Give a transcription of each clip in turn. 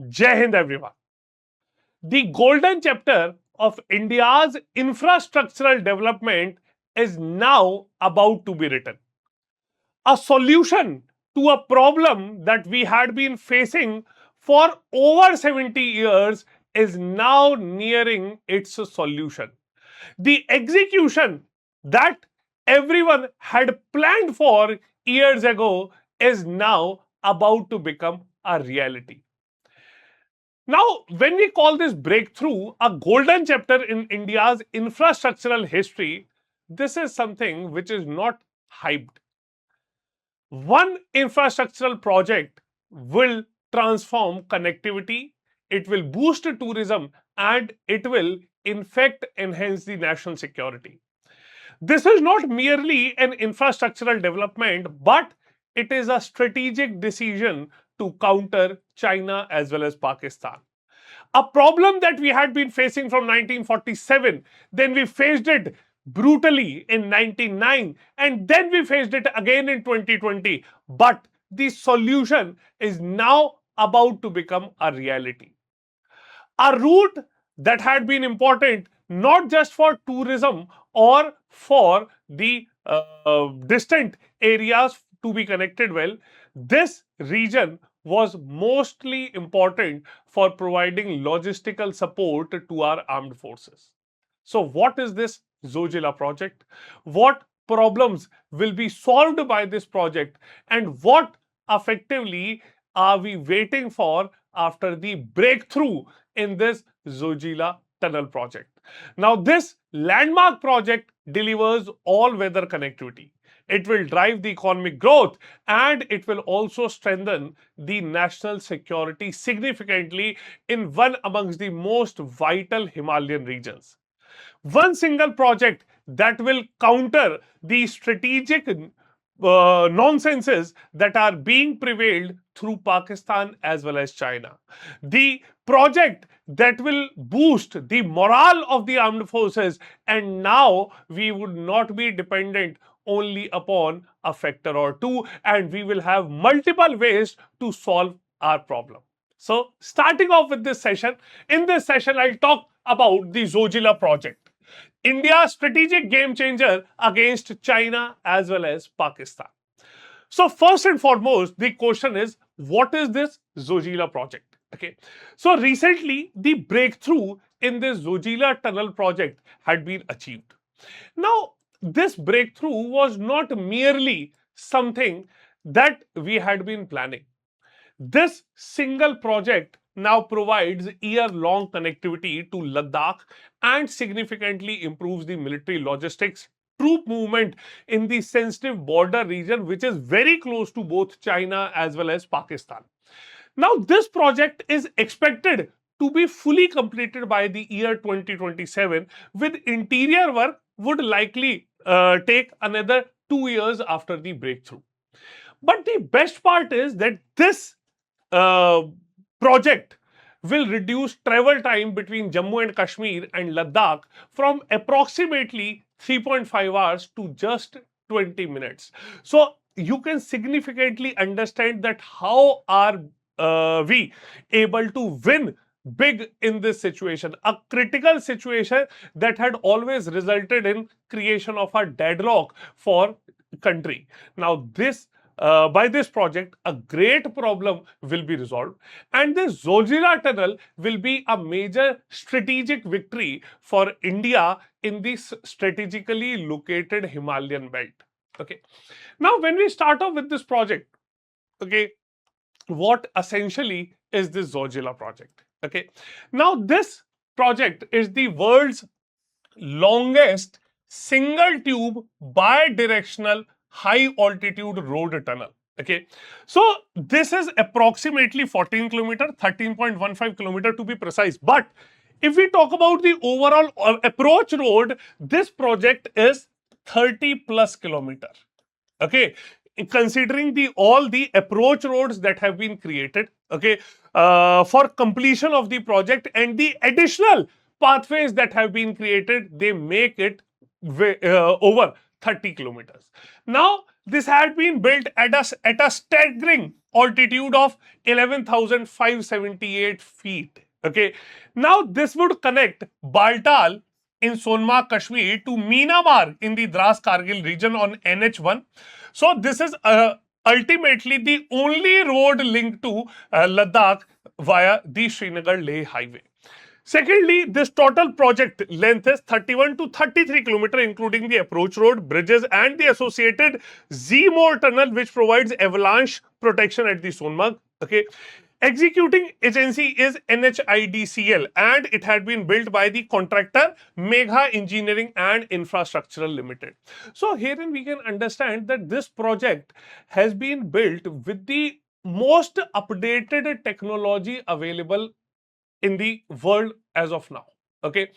Jai Hind everyone. The golden chapter of India's infrastructural development is now about to be written. A solution to a problem that we had been facing for over 70 years is now nearing its solution. The execution that everyone had planned for years ago is now about to become a reality. Now, when we call this breakthrough a golden chapter in India's infrastructural history, this is something which is not hyped. One infrastructural project will transform connectivity, it will boost tourism, and it will, in fact, enhance the national security. This is not merely an infrastructural development, but it is a strategic decision to counter China as well as Pakistan. A problem that we had been facing from 1947, then we faced it brutally in 1999, and then we faced it again in 2020. But the solution is now about to become a reality. A route that had been important not just for tourism or for the distant areas to be connected well, this region was mostly important for providing logistical support to our armed forces. So, what is this Zojila project? What problems will be solved by this project, and what effectively are we waiting for after the breakthrough in this Zojila Tunnel project? Now, this landmark project delivers all-weather connectivity. It will drive the economic growth, and it will also strengthen the national security significantly in one amongst the most vital Himalayan regions. One single project that will counter the strategic nonsenses that are being prevailed through Pakistan as well as China. The project that will boost the morale of the armed forces, and now we would not be dependent only upon a factor or two, and we will have multiple ways to solve our problem. So, starting off with this session, in this session, I'll talk about the Zojila project, India's strategic game changer against China as well as Pakistan. So, first and foremost, the question is, what is this Zojila project? Okay. So, recently, the breakthrough in this Zojila Tunnel project had been achieved. Now, this breakthrough was not merely something that we had been planning. This single project now provides year-long connectivity to Ladakh and significantly improves the military logistics, troop movement in the sensitive border region, which is very close to both China as well as Pakistan. Now, this project is expected to be fully completed by the year 2027, with interior work would likely take another 2 years after the breakthrough. But the best part is that this uh, project will reduce travel time between Jammu and Kashmir and Ladakh from approximately 3.5 hours to just 20 minutes. So you can significantly understand that how are we able to win big in this situation, a critical situation that had always resulted in creation of a deadlock for country. Now this by this project, a great problem will be resolved, and this Zojila Tunnel will be a major strategic victory for India in this strategically located Himalayan belt. Okay. Now, when we start off with this project, okay, what essentially is this Zojila project? Okay. Now, this project is the world's longest single tube bi-directional high altitude road tunnel. Okay, so this is approximately 14 kilometer, 13.15 kilometer to be precise. But if we talk about the overall approach road, this project is 30 plus kilometer. Okay, considering the all the approach roads that have been created, okay, for completion of the project and the additional pathways that have been created, they make it over 30 kilometers. Now, this had been built at a staggering altitude of 11,578 feet. Okay. Now this would connect Baltal in Sonmarg, Kashmir to Myanmar in the Dras Kargil region on NH1. So this is ultimately the only road linked to Ladakh via the Srinagar-Leh highway. Secondly, this total project length is 31 to 33 km, including the approach road, bridges, and the associated Z-More tunnel, which provides avalanche protection at the Sonmarg. Okay. Executing agency is NHIDCL, and it had been built by the contractor Megha Engineering and Infrastructural Limited. So herein we can understand that this project has been built with the most updated technology available in the world as of now. Okay.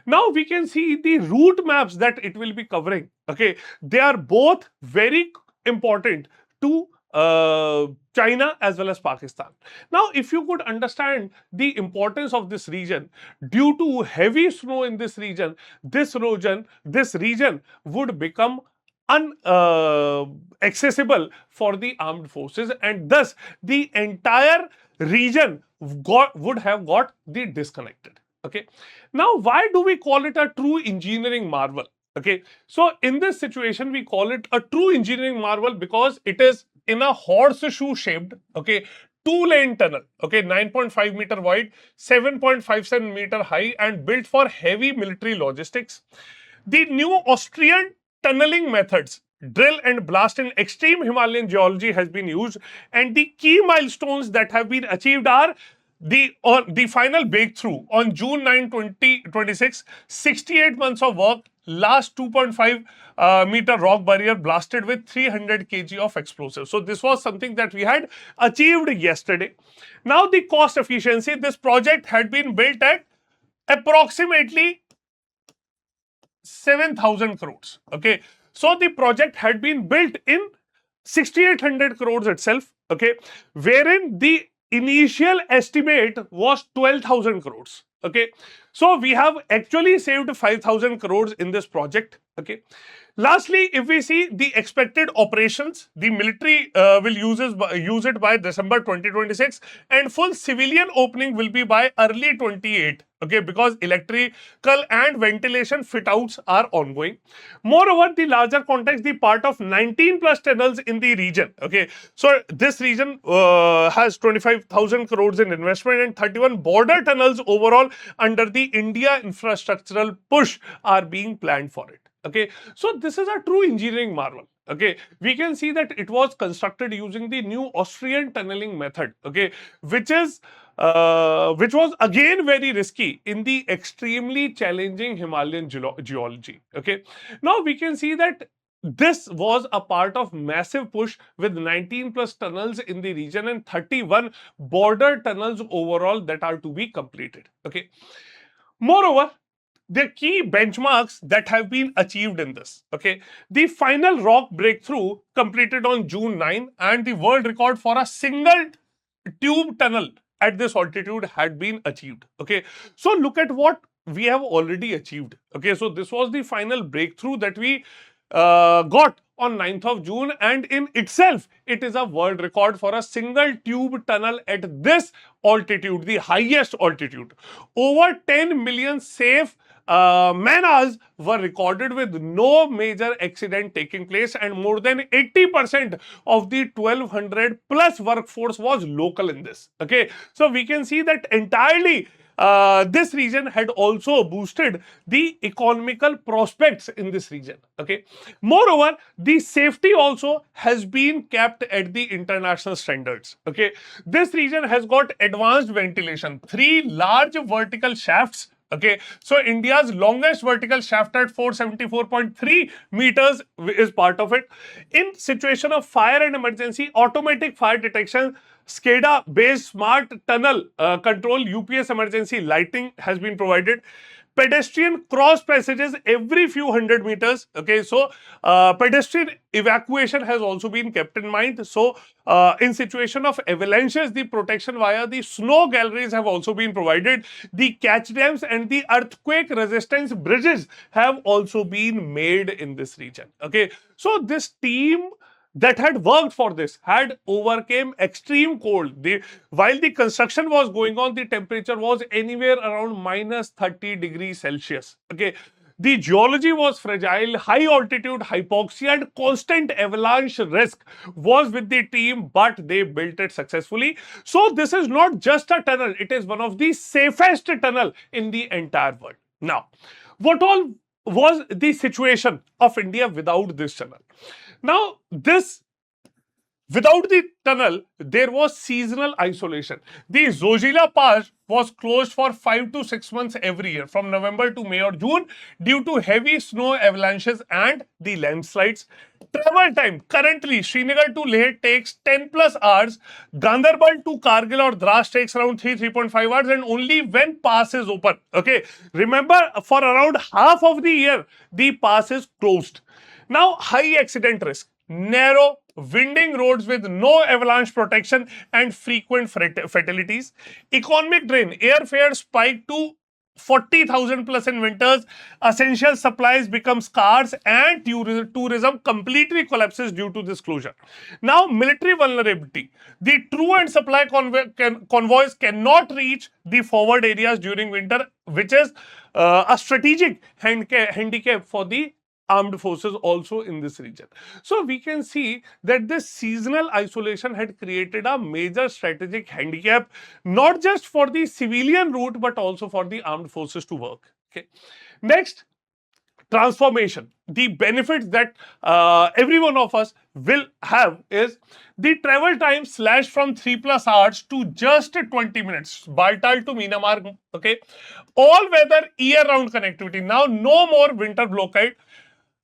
Now we can see the route maps that it will be covering. Okay. They are both very important to China as well as Pakistan. Now, if you could understand the importance of this region, due to heavy snow in this region, this region would become unaccessible for the armed forces, and thus the entire region would have got the disconnected. Okay. Now, why do we call it a true engineering marvel? Okay. So, in this situation, we call it a true engineering marvel because it is in a horseshoe shaped, okay, 2-lane tunnel, okay, 9.5 meter wide, 7.57 meter high, and built for heavy military logistics. The new Austrian tunneling methods, drill and blast in extreme Himalayan geology, has been used, and the key milestones that have been achieved are the final breakthrough on June 9, 2026, 68 months of work, last 2.5 meter rock barrier blasted with 300 kg of explosives. So this was something that we had achieved yesterday. Now the cost efficiency, this project had been built at approximately 7,000 crores. Okay. So the project had been built in 6,800 crores itself. Okay. Wherein the initial estimate was 12,000 crores. Okay. So we have actually saved 5,000 crores in this project. Okay. Lastly, if we see the expected operations, the military will use it by December 2026, and full civilian opening will be by early 28. Okay, because electrical and ventilation fit outs are ongoing. Moreover, the larger context, the part of 19 plus tunnels in the region. Okay, so this region has 25,000 crores in investment, and 31 border tunnels overall under the India infrastructural push are being planned for it. Okay, so this is a true engineering marvel. Okay, we can see that it was constructed using the new Austrian tunneling method. Okay, which was again very risky in the extremely challenging Himalayan geology. Okay, now we can see that this was a part of massive push with 19 plus tunnels in the region and 31 border tunnels overall that are to be completed. Okay, moreover, the key benchmarks that have been achieved in this. Okay, the final rock breakthrough completed on June 9, and the world record for a single tube tunnel at this altitude had been achieved. Okay, so look at what we have already achieved. Okay, so this was the final breakthrough that we got on 9th of June, and in itself it is a world record for a single tube tunnel at this altitude, the highest altitude. Over 10 million safe man-hours were recorded with no major accident taking place, and more than 80% of the 1200 plus workforce was local in this. Okay, so we can see that entirely this region had also boosted the economical prospects in this region. Okay, moreover, the safety also has been kept at the international standards. Okay, this region has got advanced ventilation, 3 large vertical shafts. Okay, so India's longest vertical shaft at 474.3 meters is part of it. In situation of fire and emergency, automatic fire detection, SCADA based smart tunnel control, UPS emergency lighting has been provided. Pedestrian cross passages every few hundred meters. Okay, so pedestrian evacuation has also been kept in mind. So in situation of avalanches, the protection via the snow galleries have also been provided. The catch dams and the earthquake resistance bridges have also been made in this region. Okay, so this team that had worked for this had overcame extreme cold. While the construction was going on, the temperature was anywhere around minus 30 degrees Celsius. Okay. The geology was fragile, high altitude hypoxia and constant avalanche risk was with the team, but they built it successfully. So this is not just a tunnel, it is one of the safest tunnel in the entire world. Now, what all was the situation of India without this tunnel? Now, without the tunnel, there was seasonal isolation. The Zojila Pass was closed for 5 to 6 months every year, from November to May or June, due to heavy snow avalanches and the landslides. Travel time currently Srinagar to Leh takes 10 plus hours, Ganderbal to Kargil or Dras takes around 3.5 hours, and only when pass is open. Okay, remember, for around half of the year, the pass is closed. Now, high accident risk, narrow, winding roads with no avalanche protection and frequent fatalities. Economic drain, airfare spike to 40,000 plus in winters, essential supplies become scarce, and tourism completely collapses due to this closure. Now, military vulnerability. The true and supply convoys cannot reach the forward areas during winter, which is a strategic handicap for the armed forces also in this region. So we can see that this seasonal isolation had created a major strategic handicap, not just for the civilian route, but also for the armed forces to work. Okay. Next, transformation. The benefits that every one of us will have is the travel time slashed from 3 plus hours to just 20 minutes. Baltal to Myanmar. Okay. All weather year round connectivity. Now, no more winter blockade.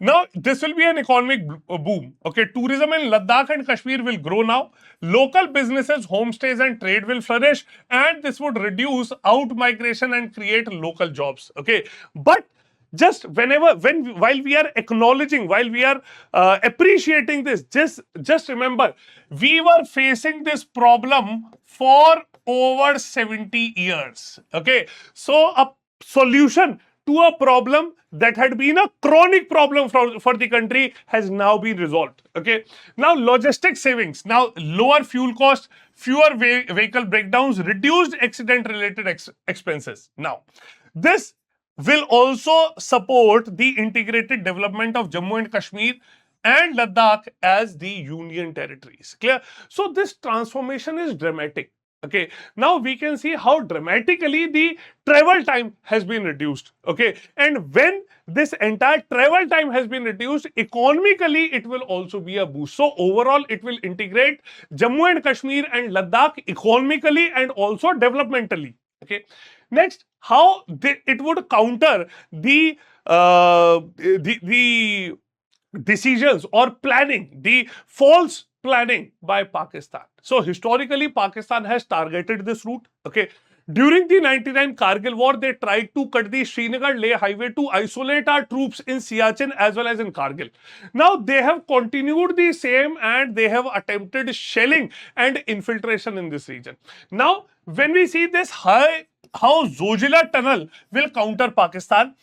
Now, this will be an economic boom. Okay, tourism in Ladakh and Kashmir will grow now. Local businesses, homestays and trade will flourish, and this would reduce out migration and create local jobs. Okay, but just while we are acknowledging, while we are appreciating this, just remember, we were facing this problem for over 70 years. Okay, so a solution to a problem that had been a chronic problem for the country has now been resolved. Okay. Now, logistics savings. Now, lower fuel costs, fewer vehicle breakdowns, reduced accident-related expenses. Now, this will also support the integrated development of Jammu and Kashmir and Ladakh as the union territories. Clear? So, this transformation is dramatic. Okay, now we can see how dramatically the travel time has been reduced. Okay, and when this entire travel time has been reduced, economically it will also be a boost. So overall, it will integrate Jammu and Kashmir and Ladakh economically and also developmentally. Okay, next, how it would counter the decisions or planning, the false planning by Pakistan. So historically, Pakistan has targeted this route. Okay. During the 99 Kargil war, they tried to cut the Srinagar-Leh highway to isolate our troops in Siachen as well as in Kargil. Now, they have continued the same and they have attempted shelling and infiltration in this region. Now, when we see this, how Zojila Tunnel will counter Pakistan,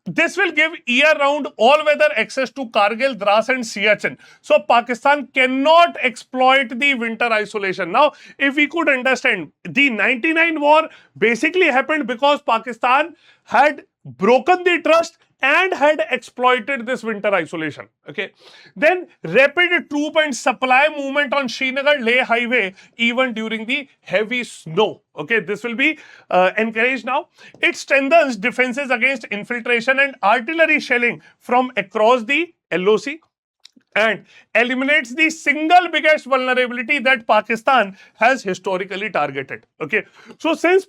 this will give year-round all-weather access to Kargil, Dras and Siachen. So Pakistan cannot exploit the winter isolation. Now, if we could understand, the 99 war basically happened because Pakistan had broken the trust and had exploited this winter isolation. Okay. Then rapid troop and supply movement on Srinagar-Leh highway even during the heavy snow. Okay, this will be encouraged now. It strengthens defenses against infiltration and artillery shelling from across the LOC and eliminates the single biggest vulnerability that Pakistan has historically targeted. Okay, so since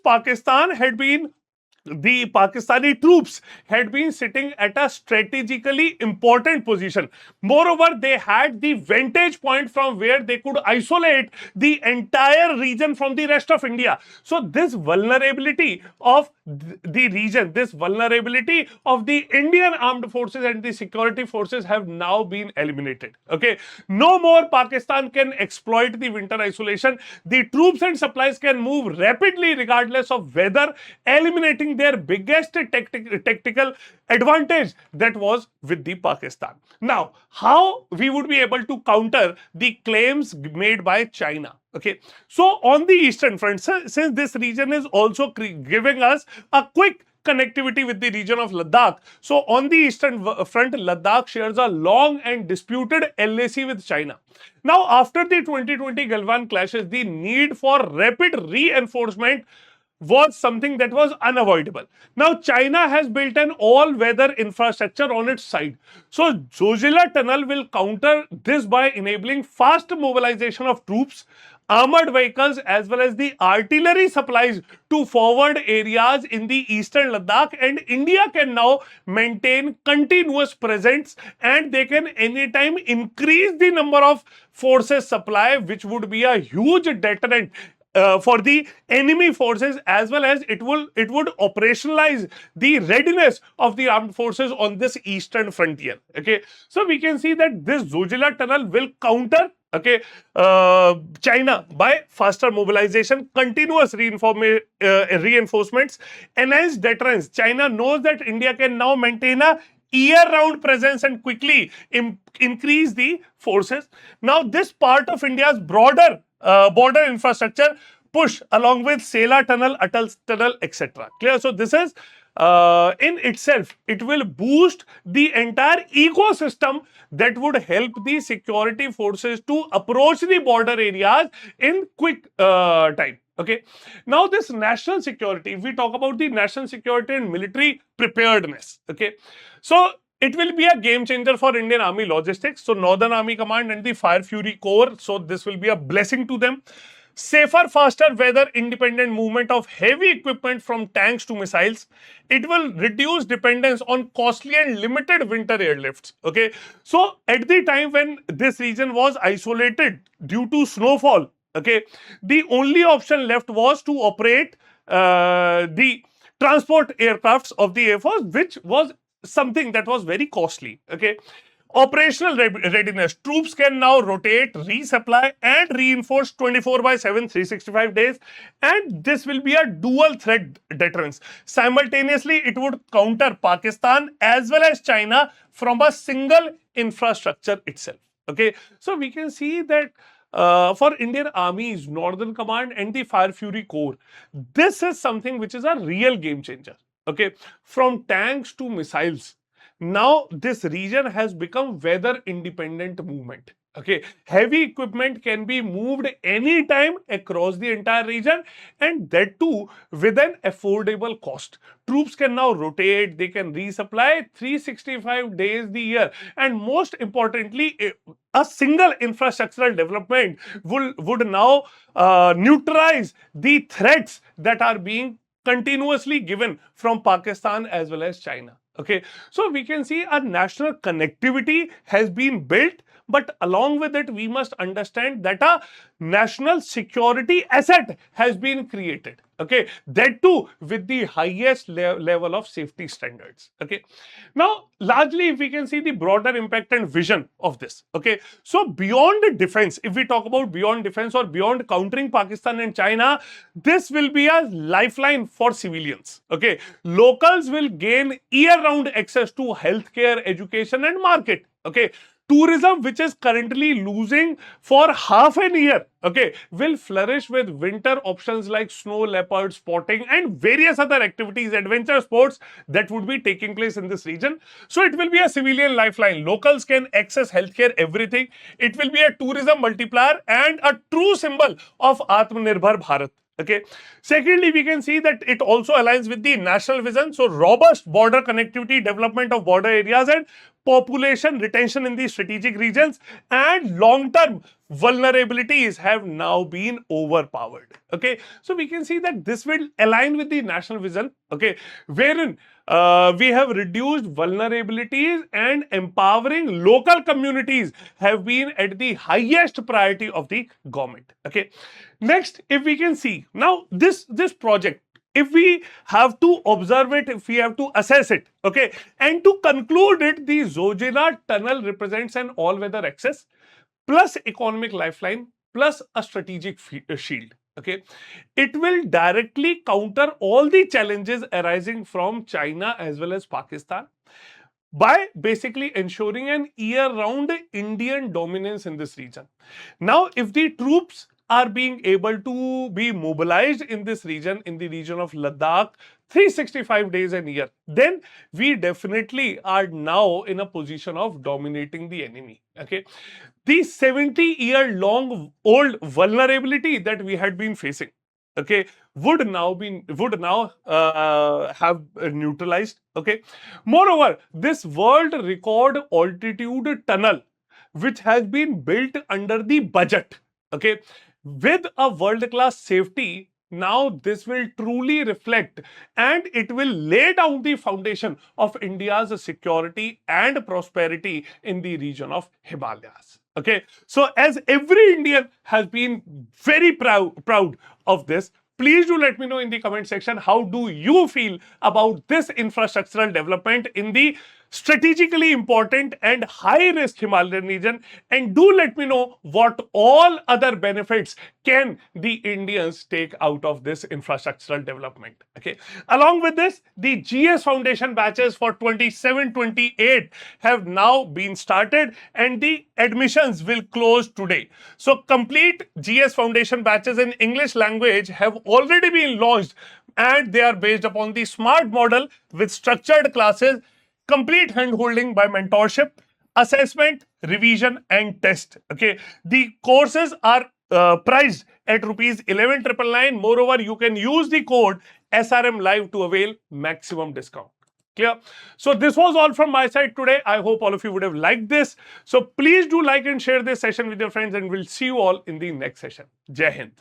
the Pakistani troops had been sitting at a strategically important position. Moreover, they had the vantage point from where they could isolate the entire region from the rest of India. So this vulnerability of the region, this vulnerability of the Indian armed forces and the security forces have now been eliminated. Okay, no more Pakistan can exploit the winter isolation. The troops and supplies can move rapidly regardless of weather, eliminating having their biggest tactical advantage, that was with the Pakistan. Now, how we would be able to counter the claims made by China? Okay, so on the eastern front, since this region is also giving us a quick connectivity with the region of Ladakh. So on the eastern front, Ladakh shares a long and disputed LAC with China. Now, after the 2020 Galwan clashes, the need for rapid reinforcement was something that was unavoidable. Now, China has built an all-weather infrastructure on its side. So, Zojila Tunnel will counter this by enabling fast mobilization of troops, armored vehicles, as well as the artillery supplies to forward areas in the eastern Ladakh, and India can now maintain continuous presence, and they can anytime increase the number of forces supply, which would be a huge deterrent for the enemy forces, as well as it would operationalize the readiness of the armed forces on this eastern frontier. Okay, so we can see that this Zojila Tunnel will counter China by faster mobilization, continuous reinforcements, enhanced deterrence. China knows that India can now maintain a year-round presence and quickly increase the forces. Now, this part of India's broader border infrastructure push, along with Sela Tunnel, Atal Tunnel, etc. Clear? So this is in itself, it will boost the entire ecosystem that would help the security forces to approach the border areas in quick time. Okay. Now, this national security, if we talk about the national security and military preparedness, okay, so it will be a game changer for Indian Army logistics. So, Northern Army Command and the Fire Fury Corps, so this will be a blessing to them. Safer, faster, weather independent movement of heavy equipment from tanks to missiles. It will reduce dependence on costly and limited winter airlifts. Okay, so at the time when this region was isolated due to snowfall, okay, the only option left was to operate the transport aircrafts of the Air Force, which was something that was very costly. Okay, operational readiness. Troops can now rotate, resupply, and reinforce 24/7, 365 days. And this will be a dual threat deterrence. Simultaneously, it would counter Pakistan as well as China from a single infrastructure itself. Okay, so we can see that for Indian Army's Northern Command and the Fire Fury Corps, this is something which is a real game changer. Okay, from tanks to missiles. Now, this region has become weather independent movement. Okay, heavy equipment can be moved anytime across the entire region, and that too with an affordable cost. Troops can now rotate, they can resupply 365 days the year, and most importantly, a single infrastructural development would now neutralize the threats that are being continuously given from Pakistan as well as China. Okay, so we can see a national connectivity has been built, but along with it, we must understand that a national security asset has been created. Okay, that too with the highest level of safety standards. Okay, now largely if we can see the broader impact and vision of this. Okay, so beyond the defense, if we talk about beyond defense or beyond countering Pakistan and China, this will be a lifeline for civilians. Okay, locals will gain year-round access to healthcare, education, and market. Okay, tourism, which is currently losing for half a year, okay, will flourish with winter options like snow leopard spotting and various other activities, adventure sports that would be taking place in this region. So it will be a civilian lifeline. Locals can access healthcare, everything. It will be a tourism multiplier and a true symbol of Atmanirbhar Bharat. Okay. Secondly, we can see that it also aligns with the national vision. So robust border connectivity, development of border areas, and population retention in the strategic regions, and long-term vulnerabilities have now been overpowered. Okay, so we can see that this will align with the national vision. Okay, wherein we have reduced vulnerabilities and empowering local communities have been at the highest priority of the government. Okay, next, if we can see now this project, if we have to observe it, if we have to assess it, okay, and to conclude it, the Zojila Tunnel represents an all-weather access plus economic lifeline plus a strategic shield. Okay, it will directly counter all the challenges arising from China as well as Pakistan by basically ensuring an year-round Indian dominance in this region. Now, if the troops are being able to be mobilized in this region, in the region of Ladakh, 365 days a year, then we definitely are now in a position of dominating the enemy. Okay, the 70-year-long old vulnerability that we had been facing, okay, would now have neutralized. Okay, moreover, this world record altitude tunnel, which has been built under the budget, okay, with a world class safety, now this will truly reflect and it will lay down the foundation of India's security and prosperity in the region of Himalayas. Okay, so as every Indian has been very proud of this, please do let me know in the comment section, how do you feel about this infrastructural development in the strategically important and high risk Himalayan region, and do let me know what all other benefits can the Indians take out of this infrastructural development. Okay, along with this, the GS Foundation batches for 27-28 have now been started and the admissions will close today. So complete GS Foundation batches in English language have already been launched, and they are based upon the SMART model with structured classes, complete handholding by mentorship, assessment, revision, and test. Okay, the courses are priced at rupees 11,999. Moreover, you can use the code SRM Live to avail maximum discount. Clear? So this was all from my side today. I hope all of you would have liked this. So please do like and share this session with your friends, and we'll see you all in the next session. Jai Hind.